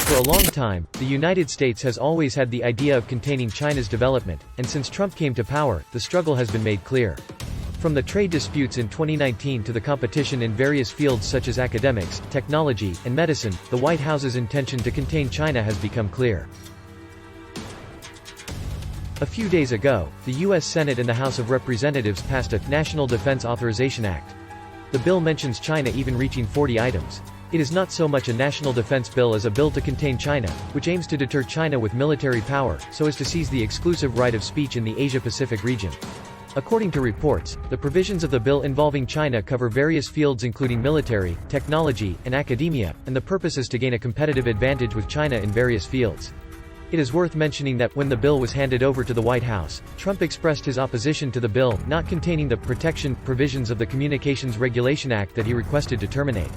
For a long time, the United States has always had the idea of containing China's development, and since Trump came to power, the struggle has been made clear. From the trade disputes in 2019 to the competition in various fields such as academics, technology, and medicine, the White House's intention to contain China has become clear. A few days ago, the U.S. Senate and the House of Representatives passed a National Defense Authorization Act. The bill mentions China even reaching 40 items. It is not so much a national defense bill as a bill to contain China, which aims to deter China with military power, so as to seize the exclusive right of speech in the Asia-Pacific region. According to reports, the provisions of the bill involving China cover various fields including military, technology, and academia, and the purpose is to gain a competitive advantage with China in various fields. It is worth mentioning that when the bill was handed over to the White House, Trump expressed his opposition to the bill not containing the protection provisions of the Communications Regulation Act that he requested to terminate.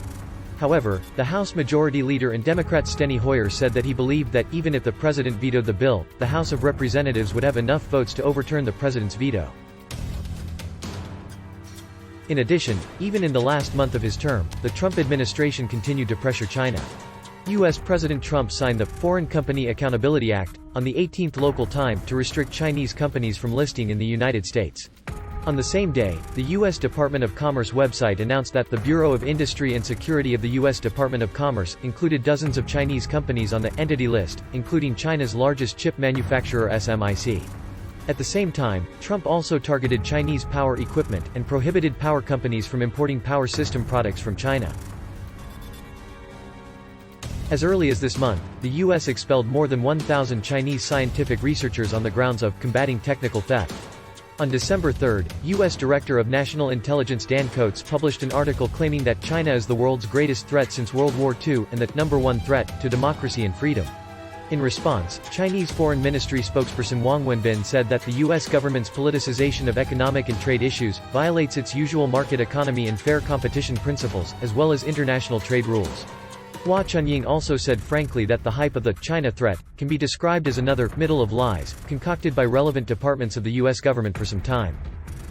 However, the House Majority Leader and Democrat Steny Hoyer said that he believed that even if the president vetoed the bill, the House of Representatives would have enough votes to overturn the president's veto. In addition, even in the last month of his term, the Trump administration continued to pressure China. U.S. President Trump signed the Foreign Company Accountability Act on the 18th local time to restrict Chinese companies from listing in the United States. On the same day, the U.S. Department of Commerce website announced that the Bureau of Industry and Security of the U.S. Department of Commerce included dozens of Chinese companies on the Entity List, including China's largest chip manufacturer SMIC. At the same time, Trump also targeted Chinese power equipment and prohibited power companies from importing power system products from China. As early as this month, the U.S. expelled more than 1,000 Chinese scientific researchers on the grounds of combating technical theft. On December 3, U.S. Director of National Intelligence Dan Coats published an article claiming that China is the world's greatest threat since World War II and the #1 threat to democracy and freedom. In response, Chinese Foreign Ministry spokesperson Wang Wenbin said that the U.S. government's politicization of economic and trade issues violates its usual market economy and fair competition principles, as well as international trade rules. Hua Chunying also said frankly that the hype of the China threat can be described as another middle of lies, concocted by relevant departments of the U.S. government for some time.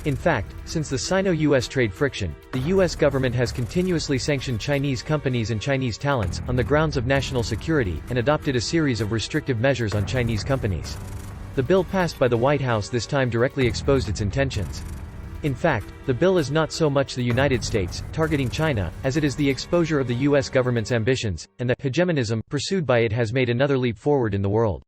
In fact, since the Sino-U.S. trade friction, the U.S. government has continuously sanctioned Chinese companies and Chinese talents on the grounds of national security and adopted a series of restrictive measures on Chinese companies. The bill passed by the White House this time directly exposed its intentions. In fact, the bill is not so much the United States targeting China, as it is the exposure of the U.S. government's ambitions, and the hegemonism pursued by it has made another leap forward in the world.